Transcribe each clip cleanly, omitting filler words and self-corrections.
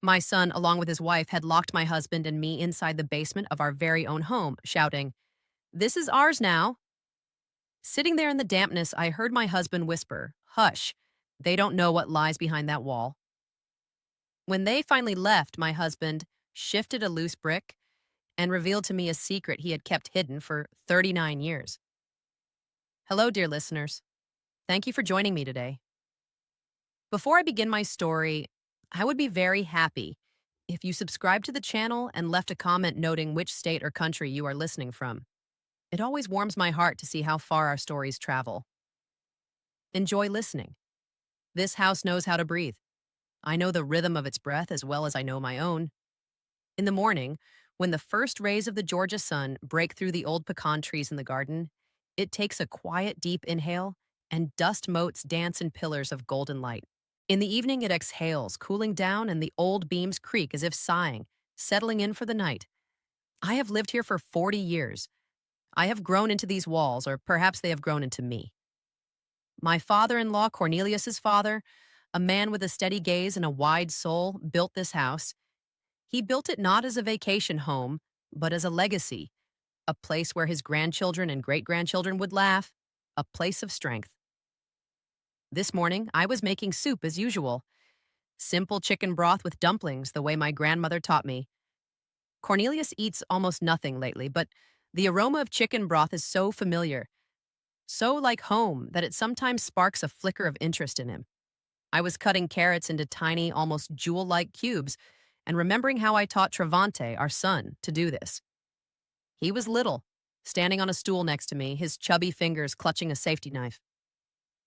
My son, along with his wife, had locked my husband and me inside the basement of our very own home, shouting, "This is ours now." Sitting there in the dampness, I heard my husband whisper, "Hush, they don't know what lies behind that wall." When they finally left, my husband shifted a loose brick and revealed to me a secret he had kept hidden for 39 years. Hello, dear listeners. Thank you for joining me today. Before I begin my story, I would be very happy if you subscribed to the channel and left a comment noting which state or country you are listening from. It always warms my heart to see how far our stories travel. Enjoy listening. This house knows how to breathe. I know the rhythm of its breath as well as I know my own. In the morning, when the first rays of the Georgia sun break through the old pecan trees in the garden, it takes a quiet, deep inhale, and dust motes dance in pillars of golden light. In the evening, it exhales, cooling down, and the old beams creak as if sighing, settling in for the night. I have lived here for 40 years. I have grown into these walls, or perhaps they have grown into me. My father-in-law, Cornelius's father, a man with a steady gaze and a wide soul, built this house. He built it not as a vacation home, but as a legacy, a place where his grandchildren and great-grandchildren would laugh, a place of strength. This morning, I was making soup as usual. Simple chicken broth with dumplings, the way my grandmother taught me. Cornelius eats almost nothing lately, but the aroma of chicken broth is so familiar, so like home, that it sometimes sparks a flicker of interest in him. I was cutting carrots into tiny, almost jewel-like cubes, and remembering how I taught Travante, our son, to do this. He was little, standing on a stool next to me, his chubby fingers clutching a safety knife.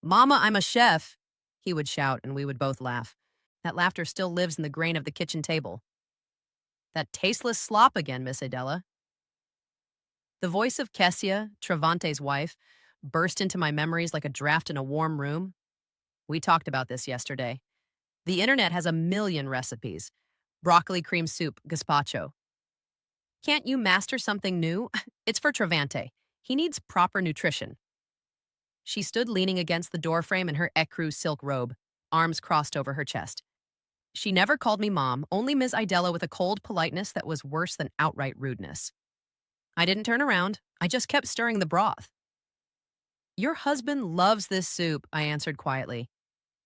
"Mama, I'm a chef," he would shout, and we would both laugh. That laughter still lives in the grain of the kitchen table. "That tasteless slop again, Miss Adela." The voice of Kessia, Travante's wife, burst into my memories like a draft in a warm room. We talked about this yesterday. The internet has a million recipes. Broccoli cream soup, gazpacho. Can't you master something new? It's for Travante. He needs proper nutrition. She stood leaning against the doorframe in her ecru silk robe, arms crossed over her chest. She never called me mom, only Ms. Idella with a cold politeness that was worse than outright rudeness. I didn't turn around. I just kept stirring the broth. "Your husband loves this soup," I answered quietly.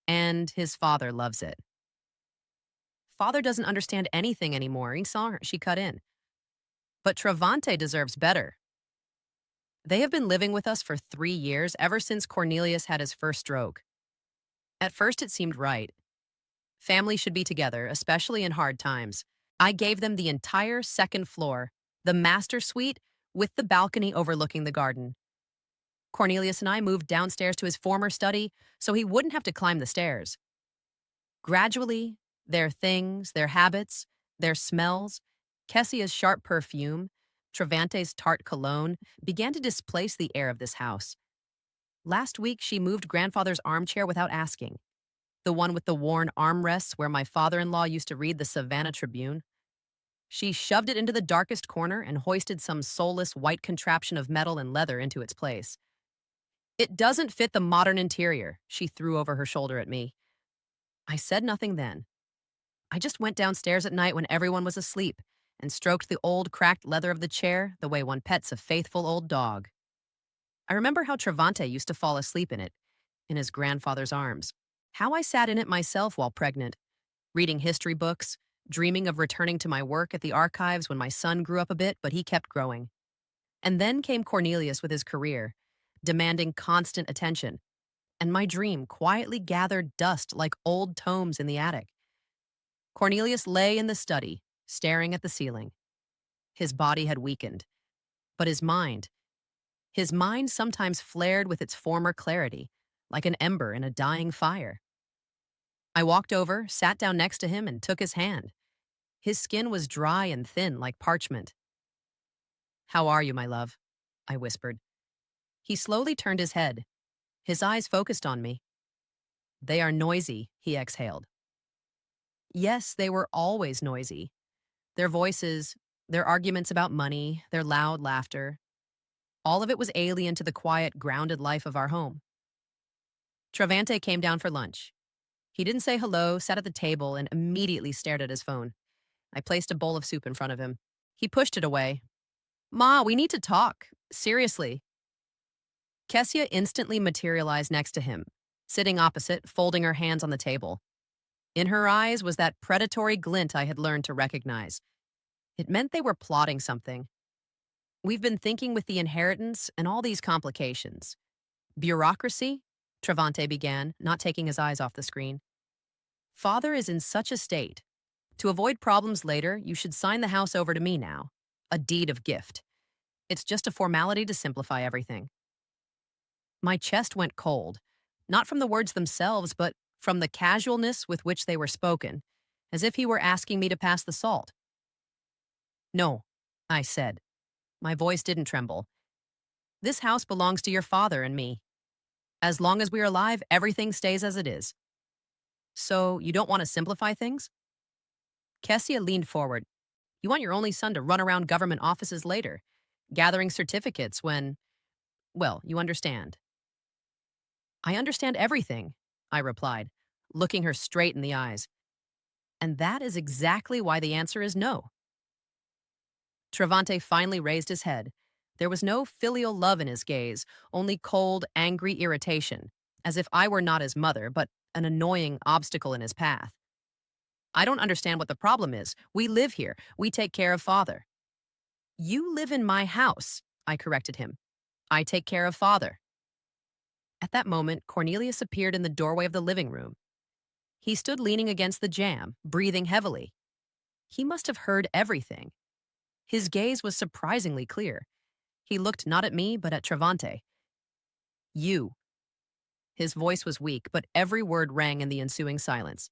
"And his father loves it." "Father doesn't understand anything anymore," he saw her. She cut in. "But Travante deserves better." They have been living with us for 3 years, ever since Cornelius had his first stroke. At first, it seemed right. Family should be together, especially in hard times. I gave them the entire second floor, the master suite, with the balcony overlooking the garden. Cornelius and I moved downstairs to his former study so he wouldn't have to climb the stairs. Gradually, their things, their habits, their smells, Kessia's sharp perfume, Travante's tart cologne, began to displace the air of this house. Last week, she moved grandfather's armchair without asking, the one with the worn armrests where my father-in-law used to read the Savannah Tribune. She shoved it into the darkest corner and hoisted some soulless white contraption of metal and leather into its place. "It doesn't fit the modern interior," she threw over her shoulder at me. I said nothing then. I just went downstairs at night when everyone was asleep and stroked the old cracked leather of the chair the way one pets a faithful old dog. I remember how Travante used to fall asleep in his grandfather's arms. How I sat in it myself while pregnant, reading history books, dreaming of returning to my work at the archives when my son grew up a bit, but he kept growing. And then came Cornelius with his career, demanding constant attention, and my dream quietly gathered dust like old tomes in the attic. Cornelius lay in the study, staring at the ceiling. His body had weakened, but his mind sometimes flared with its former clarity, like an ember in a dying fire. I walked over, sat down next to him, and took his hand. His skin was dry and thin like parchment. "How are you, my love?" I whispered. He slowly turned his head, his eyes focused on me. "They are noisy," he exhaled. Yes, they were always noisy. Their voices, their arguments about money, their loud laughter. All of it was alien to the quiet, grounded life of our home. Travante came down for lunch. He didn't say hello, sat at the table, and immediately stared at his phone. I placed a bowl of soup in front of him. He pushed it away. Ma, we need to talk. Seriously. Kessia instantly materialized next to him, sitting opposite, folding her hands on the table. In her eyes was that predatory glint I had learned to recognize. It meant they were plotting something. We've been thinking with the inheritance and all these complications. Bureaucracy? Travante began, not taking his eyes off the screen. Father is in such a state. To avoid problems later, you should sign the house over to me now. A deed of gift. It's just a formality to simplify everything. My chest went cold, not from the words themselves, but from the casualness with which they were spoken, as if he were asking me to pass the salt. No, I said. My voice didn't tremble. This house belongs to your father and me. As long as we are alive, everything stays as it is. So, you don't want to simplify things? Kessia leaned forward. You want your only son to run around government offices later, gathering certificates when, well, you understand. I understand everything, I replied, looking her straight in the eyes. And that is exactly why the answer is no. Travante finally raised his head. There was no filial love in his gaze, only cold, angry irritation, as if I were not his mother, but an annoying obstacle in his path. I don't understand what the problem is. We live here. We take care of father. You live in my house, I corrected him. I take care of father. At that moment, Cornelius appeared in the doorway of the living room. He stood leaning against the jamb, breathing heavily. He must have heard everything. His gaze was surprisingly clear. He looked not at me, but at Travante. You. His voice was weak, but every word rang in the ensuing silence.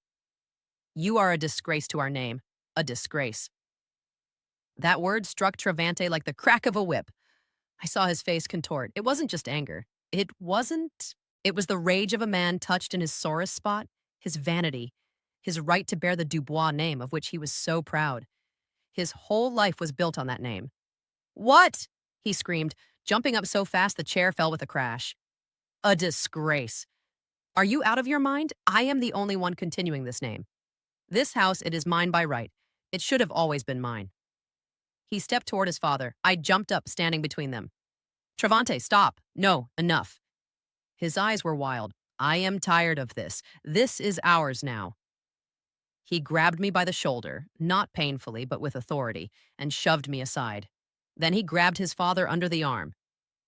You are a disgrace to our name. A disgrace. That word struck Travante like the crack of a whip. I saw his face contort. It wasn't just anger. It was the rage of a man touched in his sorest spot, his vanity, his right to bear the Dubois name of which he was so proud. His whole life was built on that name. What? He screamed, jumping up so fast the chair fell with a crash. A disgrace. Are you out of your mind? I am the only one continuing this name. This house, it is mine by right. It should have always been mine. He stepped toward his father. I jumped up, standing between them. Travante, stop. No, enough. His eyes were wild. I am tired of this. This is ours now. He grabbed me by the shoulder, not painfully, but with authority, and shoved me aside. Then he grabbed his father under the arm.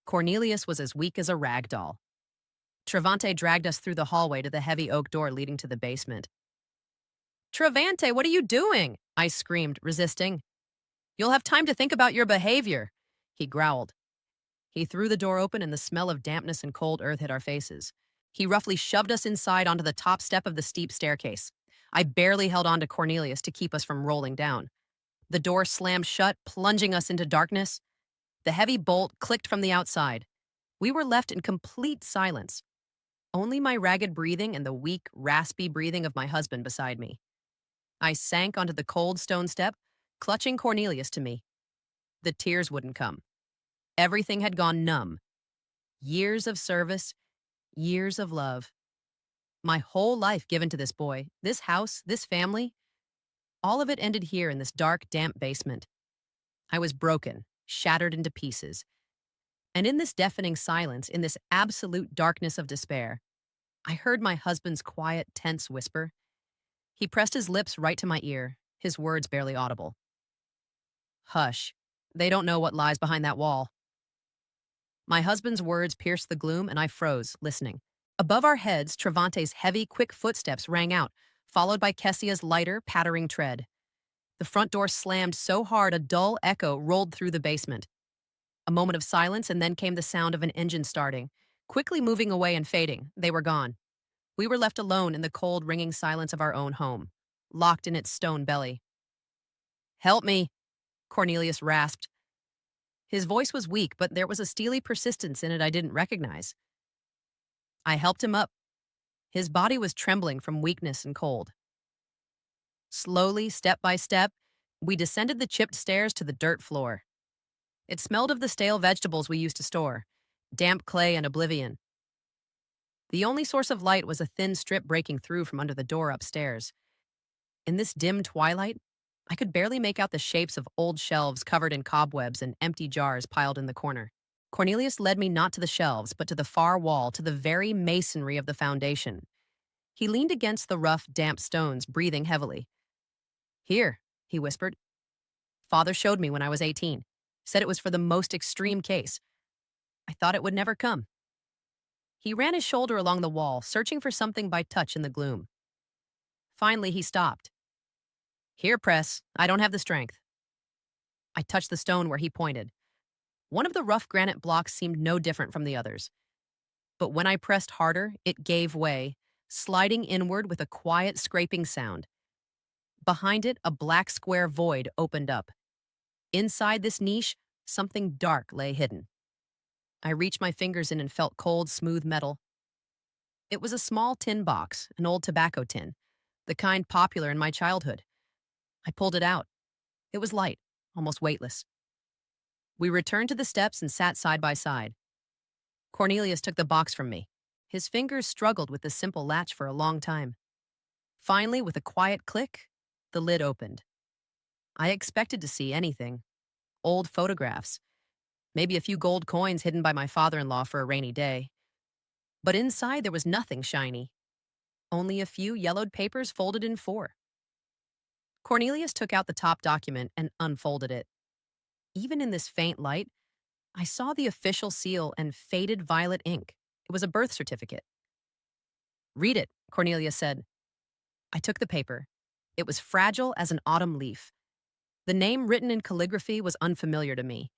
Cornelius was as weak as a rag doll. Travante dragged us through the hallway to the heavy oak door leading to the basement. Travante, what are you doing? I screamed, resisting. You'll have time to think about your behavior, he growled. He threw the door open and the smell of dampness and cold earth hit our faces. He roughly shoved us inside onto the top step of the steep staircase. I barely held on to Cornelius to keep us from rolling down. The door slammed shut, plunging us into darkness. The heavy bolt clicked from the outside. We were left in complete silence. Only my ragged breathing and the weak, raspy breathing of my husband beside me. I sank onto the cold stone step, clutching Cornelius to me. The tears wouldn't come. Everything had gone numb. Years of service, years of love. My whole life given to this boy, this house, this family. All of it ended here in this dark, damp basement. I was broken, shattered into pieces. And in this deafening silence, in this absolute darkness of despair, I heard my husband's quiet, tense whisper. He pressed his lips right to my ear, his words barely audible. Hush. They don't know what lies behind that wall. My husband's words pierced the gloom, and I froze, listening. Above our heads, Travante's heavy, quick footsteps rang out, followed by Kessia's lighter, pattering tread. The front door slammed so hard a dull echo rolled through the basement. A moment of silence, and then came the sound of an engine starting. Quickly moving away and fading, they were gone. We were left alone in the cold, ringing silence of our own home, locked in its stone belly. Help me, Cornelius rasped. His voice was weak, but there was a steely persistence in it I didn't recognize. I helped him up. His body was trembling from weakness and cold. Slowly, step by step, we descended the chipped stairs to the dirt floor. It smelled of the stale vegetables we used to store, damp clay and oblivion. The only source of light was a thin strip breaking through from under the door upstairs. In this dim twilight, I could barely make out the shapes of old shelves covered in cobwebs and empty jars piled in the corner. Cornelius led me not to the shelves, but to the far wall, to the very masonry of the foundation. He leaned against the rough, damp stones, breathing heavily. Here, he whispered. Father showed me when I was 18. Said it was for the most extreme case. I thought it would never come. He ran his shoulder along the wall, searching for something by touch in the gloom. Finally, he stopped. Here, press. I don't have the strength. I touched the stone where he pointed. One of the rough granite blocks seemed no different from the others. But when I pressed harder, it gave way, sliding inward with a quiet scraping sound. Behind it, a black square void opened up. Inside this niche, something dark lay hidden. I reached my fingers in and felt cold, smooth metal. It was a small tin box, an old tobacco tin, the kind popular in my childhood. I pulled it out. It was light, almost weightless. We returned to the steps and sat side by side. Cornelius took the box from me. His fingers struggled with the simple latch for a long time. Finally, with a quiet click, the lid opened. I expected to see anything. Old photographs, maybe a few gold coins hidden by my father-in-law for a rainy day. But inside there was nothing shiny. Only a few yellowed papers folded in four. Cornelius took out the top document and unfolded it. Even in this faint light, I saw the official seal and faded violet ink. It was a birth certificate. Read it, Cornelius said. I took the paper. It was fragile as an autumn leaf. The name written in calligraphy was unfamiliar to me.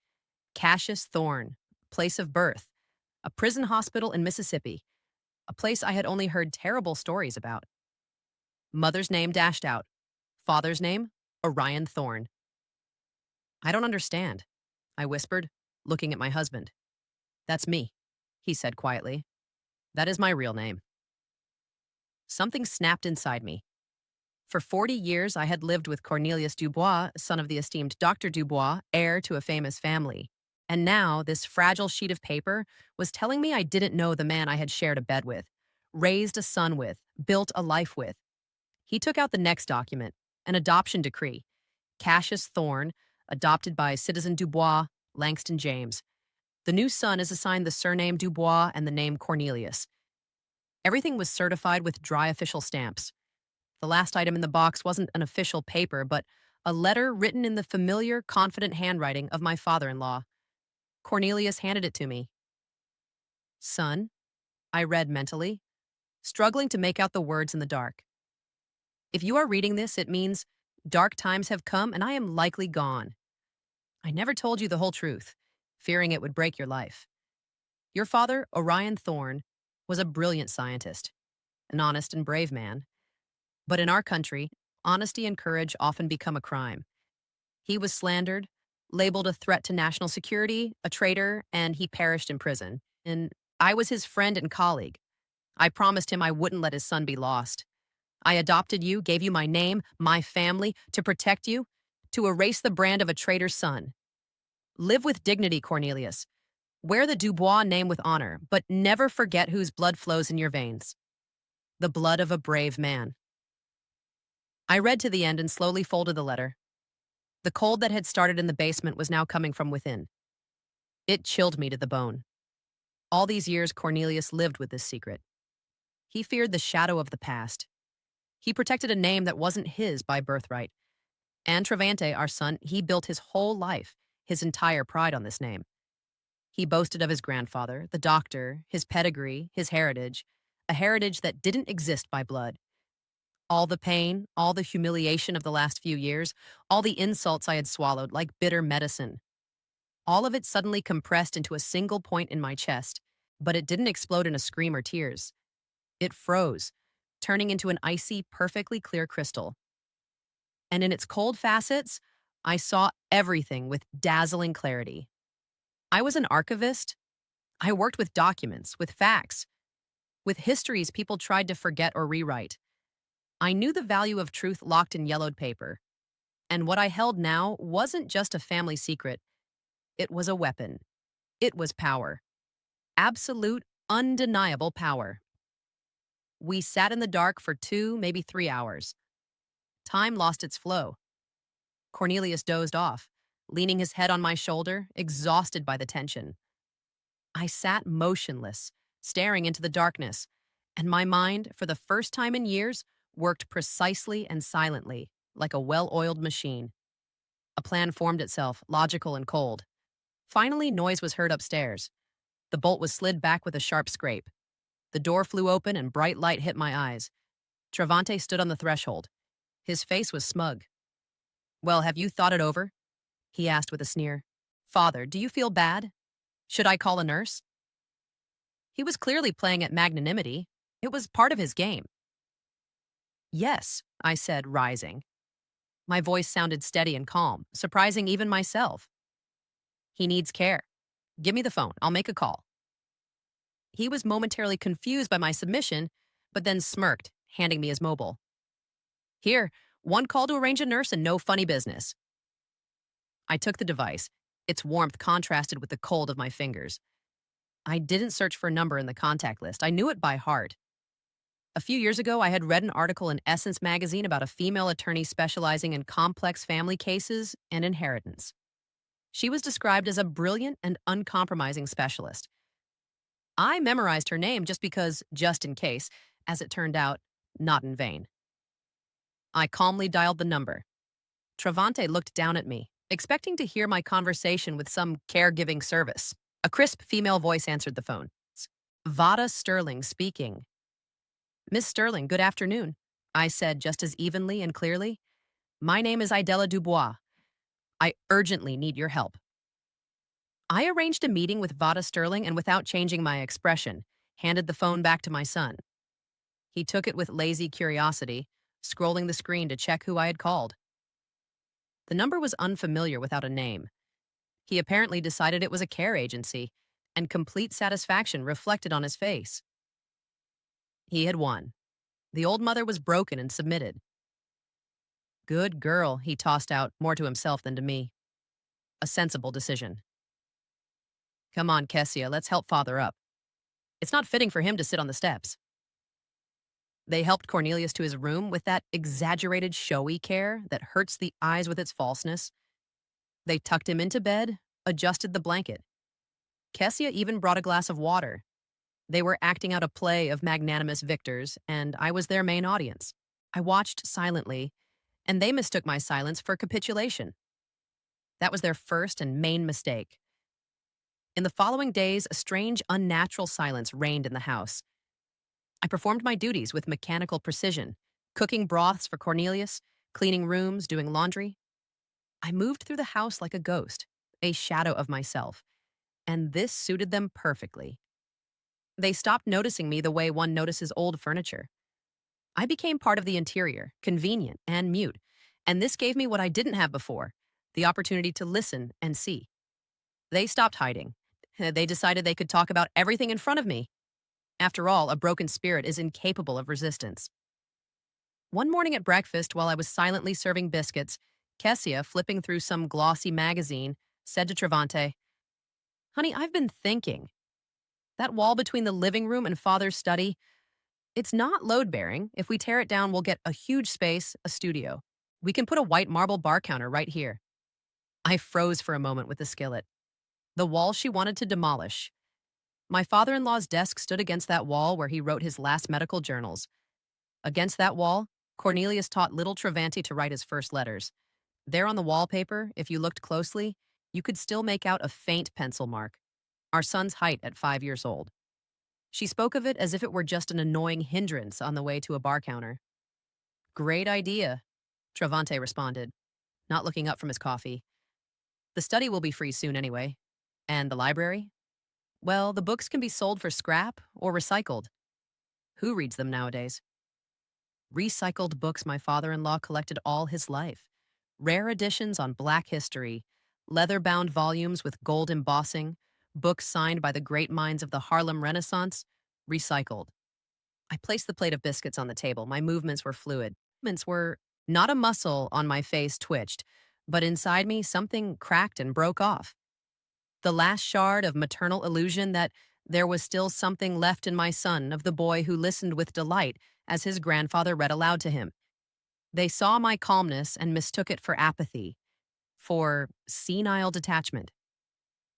Cassius Thorne, place of birth, a prison hospital in Mississippi, a place I had only heard terrible stories about. Mother's name dashed out. Father's name, Orion Thorne. I don't understand, I whispered, looking at my husband. That's me, he said quietly. That is my real name. Something snapped inside me. For 40 years, I had lived with Cornelius Dubois, son of the esteemed Dr. Dubois, heir to a famous family. And now, this fragile sheet of paper was telling me I didn't know the man I had shared a bed with, raised a son with, built a life with. He took out the next document, an adoption decree. Cassius Thorne, adopted by Citizen Dubois, Langston James. The new son is assigned the surname Dubois and the name Cornelius. Everything was certified with dry official stamps. The last item in the box wasn't an official paper, but a letter written in the familiar, confident handwriting of my father-in-law. Cornelius handed it to me. Son, I read mentally, struggling to make out the words in the dark. If you are reading this, it means dark times have come and I am likely gone. I never told you the whole truth, fearing it would break your life. Your father, Orion Thorne, was a brilliant scientist, an honest and brave man. But in our country, honesty and courage often become a crime. He was slandered, labeled a threat to national security, a traitor, and he perished in prison. And I was his friend and colleague. I promised him I wouldn't let his son be lost. I adopted you, gave you my name, my family, to protect you, to erase the brand of a traitor's son. Live with dignity, Cornelius. Wear the Dubois name with honor, but never forget whose blood flows in your veins. The blood of a brave man. I read to the end and slowly folded the letter. The cold that had started in the basement was now coming from within. It chilled me to the bone. All these years, Cornelius lived with this secret. He feared the shadow of the past. He protected a name that wasn't his by birthright. And Travante, our son, he built his whole life, his entire pride on this name. He boasted of his grandfather, the doctor, his pedigree, his heritage, a heritage that didn't exist by blood. All the pain, all the humiliation of the last few years, all the insults I had swallowed like bitter medicine. All of it suddenly compressed into a single point in my chest, but it didn't explode in a scream or tears. It froze, turning into an icy, perfectly clear crystal. And in its cold facets, I saw everything with dazzling clarity. I was an archivist. I worked with documents, with facts, with histories people tried to forget or rewrite. I knew the value of truth locked in yellowed paper. And what I held now wasn't just a family secret. It was a weapon. It was power. Absolute, undeniable power. We sat in the dark for 2, maybe 3 hours. Time lost its flow. Cornelius dozed off, leaning his head on my shoulder, exhausted by the tension. I sat motionless, staring into the darkness, and my mind, for the first time in years, worked precisely and silently, like a well oiled machine. A plan formed itself, logical and cold. Finally, noise was heard upstairs. The bolt was slid back with a sharp scrape. The door flew open and bright light hit my eyes. Travante stood on the threshold. His face was smug. Well, have you thought it over? He asked with a sneer. Father, do you feel bad? Should I call a nurse? He was clearly playing at magnanimity. It was part of his game. Yes, I said, rising. My voice sounded steady and calm, surprising even myself. He needs care. Give me the phone. I'll make a call. He was momentarily confused by my submission, but then smirked, handing me his mobile. Here, one call to arrange a nurse and no funny business. I took the device. Its warmth contrasted with the cold of my fingers. I didn't search for a number in the contact list. I knew it by heart. A few years ago, I had read an article in Essence magazine about a female attorney specializing in complex family cases and inheritance. She was described as a brilliant and uncompromising specialist. I memorized her name just in case, as it turned out, not in vain. I calmly dialed the number. Travante looked down at me, expecting to hear my conversation with some caregiving service. A crisp female voice answered the phone. Vada Sterling speaking. Miss Sterling, good afternoon, I said just as evenly and clearly. My name is Idella Dubois. I urgently need your help. I arranged a meeting with Vada Sterling and without changing my expression, handed the phone back to my son. He took it with lazy curiosity, scrolling the screen to check who I had called. The number was unfamiliar without a name. He apparently decided it was a care agency, and complete satisfaction reflected on his face. He had won. The old mother was broken and submitted. Good girl, he tossed out, more to himself than to me. A sensible decision. Come on, Kessia, let's help father up. It's not fitting for him to sit on the steps. They helped Cornelius to his room with that exaggerated, showy care that hurts the eyes with its falseness. They tucked him into bed, adjusted the blanket. Kessia even brought a glass of water. They were acting out a play of magnanimous victors, and I was their main audience. I watched silently, and they mistook my silence for capitulation. That was their first and main mistake. In the following days, a strange, unnatural silence reigned in the house. I performed my duties with mechanical precision, cooking broths for Cornelius, cleaning rooms, doing laundry. I moved through the house like a ghost, a shadow of myself, and this suited them perfectly. They stopped noticing me the way one notices old furniture. I became part of the interior, convenient and mute, and this gave me what I didn't have before, the opportunity to listen and see. They stopped hiding. They decided they could talk about everything in front of me. After all, a broken spirit is incapable of resistance. One morning at breakfast, while I was silently serving biscuits, Kessia, flipping through some glossy magazine, said to Travante, Honey, I've been thinking. That wall between the living room and father's study, it's not load-bearing. If we tear it down, we'll get a huge space, a studio. We can put a white marble bar counter right here. I froze for a moment with the skillet. The wall she wanted to demolish. My father-in-law's desk stood against that wall where he wrote his last medical journals. Against that wall, Cornelius taught little Travante to write his first letters. There on the wallpaper, if you looked closely, you could still make out a faint pencil mark. Our son's height at 5 years old. She spoke of it as if it were just an annoying hindrance on the way to a bar counter. Great idea, Travante responded, not looking up from his coffee. The study will be free soon anyway. And the library? Well, the books can be sold for scrap or recycled. Who reads them nowadays? Recycled books my father-in-law collected all his life. Rare editions on Black history, leather-bound volumes with gold embossing, books signed by the great minds of the Harlem Renaissance, recycled. I placed the plate of biscuits on the table. My movements were fluid. Movements were not a muscle on my face twitched, but inside me something cracked and broke off. The last shard of maternal illusion that There was still something left in my son of the boy who listened with delight as his grandfather read aloud to him. They saw my calmness and mistook it for apathy, for senile detachment.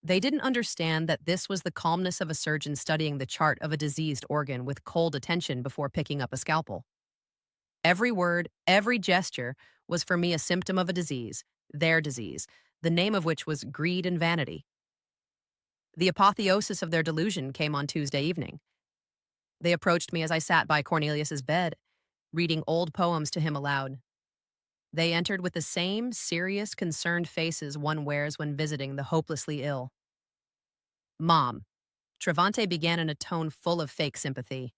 They didn't understand that this was the calmness of a surgeon studying the chart of a diseased organ with cold attention before picking up a scalpel. Every word, every gesture was for me a symptom of a disease, their disease, the name of which was greed and vanity. The apotheosis of their delusion came on Tuesday evening. They approached me as I sat by Cornelius's bed, reading old poems to him aloud. They entered with the same serious, concerned faces one wears when visiting the hopelessly ill. Mom, Travante began in a tone full of fake sympathy.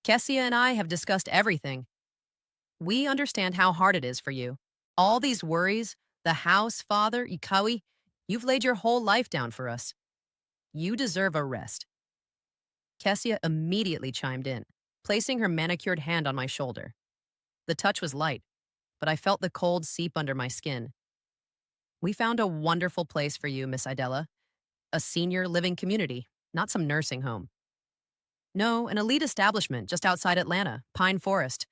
Kessia and I have discussed everything. We understand how hard it is for you. All these worries, the house, father, Ikawi, you've laid your whole life down for us. You deserve a rest. Kessia immediately chimed in, placing her manicured hand on my shoulder. The touch was light, but I felt the cold seep under my skin. We found a wonderful place for you, Miss Idella. A senior living community, not some nursing home. No, an elite establishment just outside Atlanta, Pine Forest.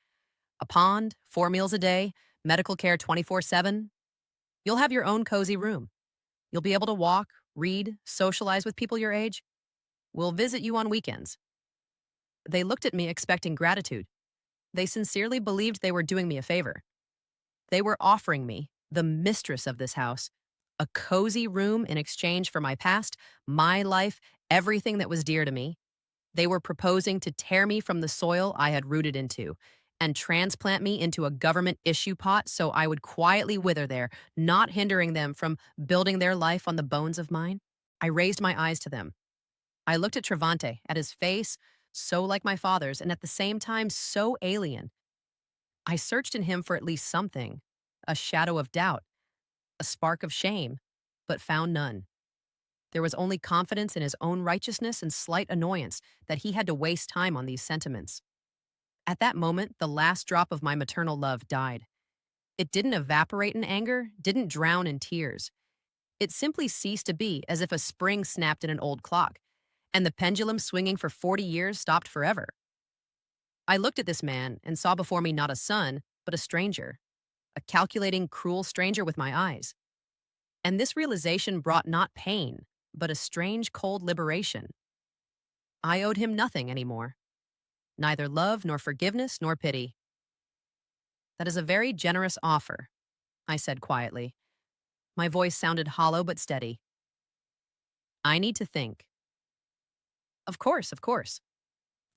A pond, 4 meals a day, medical care 24/7. You'll have your own cozy room. You'll be able to walk, read, socialize with people your age. We'll visit you on weekends. They looked at me expecting gratitude. They sincerely believed they were doing me a favor. They were offering me, the mistress of this house, a cozy room in exchange for my past, my life, everything that was dear to me. They were proposing to tear me from the soil I had rooted into and transplant me into a government issue pot so I would quietly wither there, not hindering them from building their life on the bones of mine. I raised my eyes to them. I looked at Travante, at his face, so like my father's, and at the same time so alien. I searched in him for at least something, a shadow of doubt, a spark of shame, but found none. There was only confidence in his own righteousness and slight annoyance that he had to waste time on these sentiments. At that moment, the last drop of my maternal love died. It didn't evaporate in anger, didn't drown in tears. It simply ceased to be as if a spring snapped in an old clock, and the pendulum swinging for 40 years stopped forever. I looked at this man and saw before me not a son, but a stranger, a calculating, cruel stranger with my eyes. And this realization brought not pain, but a strange, cold liberation. I owed him nothing anymore, neither love nor forgiveness nor pity. That is a very generous offer, I said quietly. My voice sounded hollow but steady. I need to think. Of course, of course.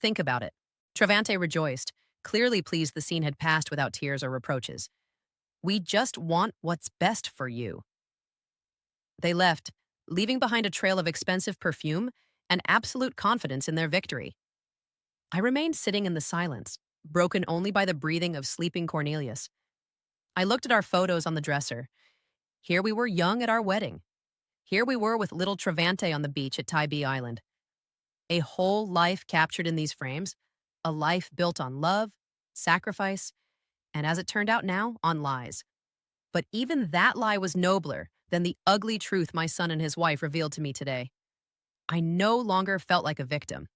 Think about it. Travante rejoiced, clearly pleased the scene had passed without tears or reproaches. We just want what's best for you. They left, leaving behind a trail of expensive perfume and absolute confidence in their victory. I remained sitting in the silence, broken only by the breathing of sleeping Cornelius. I looked at our photos on the dresser. Here we were young at our wedding. Here we were with little Travante on the beach at Tybee Island. A whole life captured in these frames, a life built on love, sacrifice, and as it turned out now, on lies. But even that lie was nobler than the ugly truth my son and his wife revealed to me today. I no longer felt like a victim.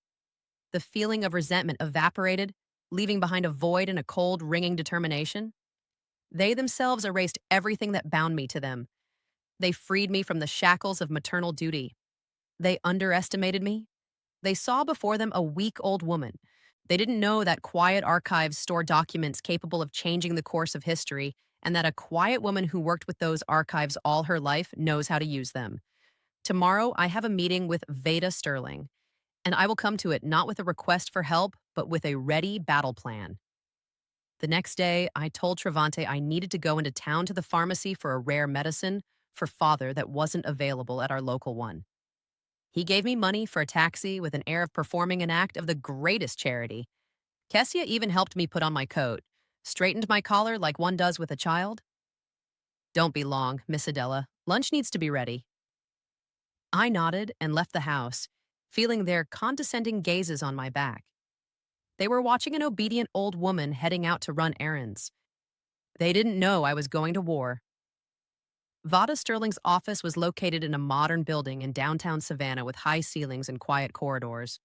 The feeling of resentment evaporated, leaving behind a void and a cold, ringing determination. They themselves erased everything that bound me to them. They freed me from the shackles of maternal duty. They underestimated me. They saw before them a weak old woman. They didn't know that quiet archives store documents capable of changing the course of history, and that a quiet woman who worked with those archives all her life knows how to use them. Tomorrow, I have a meeting with Veda Sterling, and I will come to it not with a request for help, but with a ready battle plan. The next day, I told Travante I needed to go into town to the pharmacy for a rare medicine for father that wasn't available at our local one. He gave me money for a taxi with an air of performing an act of the greatest charity. Kessia even helped me put on my coat, straightened my collar like one does with a child. Don't be long, Miss Adela. Lunch needs to be ready. I nodded and left the house, feeling their condescending gazes on my back. They were watching an obedient old woman heading out to run errands. They didn't know I was going to war. Vada Sterling's office was located in a modern building in downtown Savannah with high ceilings and quiet corridors.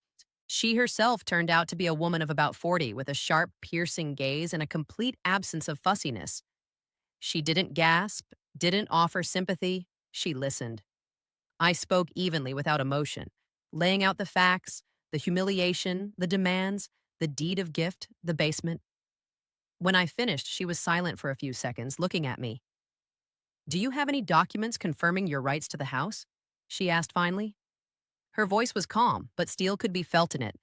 She herself turned out to be a woman of about 40 with a sharp, piercing gaze and a complete absence of fussiness. She didn't gasp, didn't offer sympathy, she listened. I spoke evenly without emotion, laying out the facts, the humiliation, the demands, the deed of gift, the basement. When I finished, she was silent for a few seconds, looking at me. Do you have any documents confirming your rights to the house? She asked finally. Her voice was calm, but steel could be felt in it.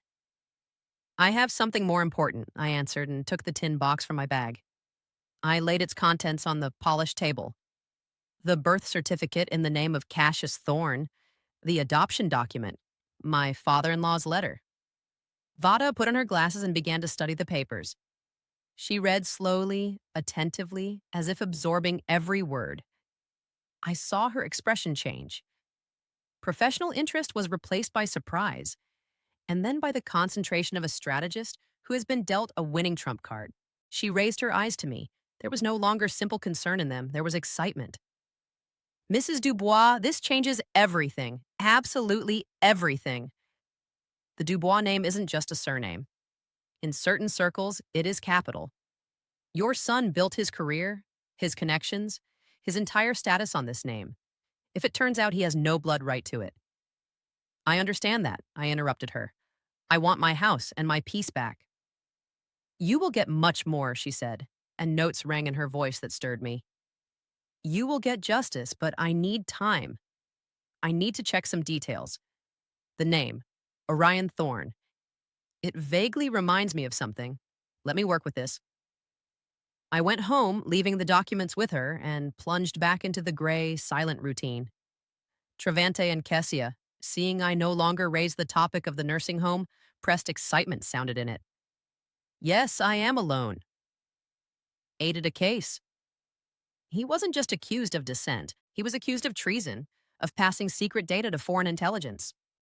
I have something more important, I answered and took the tin box from my bag. I laid its contents on the polished table. The birth certificate in the name of Cassius Thorne, the adoption document, my father in law's letter. Vada put on her glasses and began to study the papers. She read slowly, attentively, as if absorbing every word. I saw her expression change. Professional interest was replaced by surprise, and then by the concentration of a strategist who has been dealt a winning trump card. She raised her eyes to me. There was no longer simple concern in them, there was excitement. Mrs. Dubois, this changes everything. Absolutely everything. The Dubois name isn't just a surname. In certain circles, it is capital. Your son built his career, his connections, his entire status on this name. If it turns out he has no blood right to it. I understand that, I interrupted her. I want my house and my peace back. You will get much more, she said, and notes rang in her voice that stirred me. You will get justice, but I need time. I need to check some details. The name, Orion Thorne. It vaguely reminds me of something. Let me work with this. I went home, leaving the documents with her, and plunged back into the gray, silent routine. Travante and Kessia, seeing I no longer raised the topic of the nursing home, pressed excitement sounded in it. Yes, I am alone. Aided a case. He wasn't just accused of dissent. He was accused of treason, of passing secret data to foreign intelligence.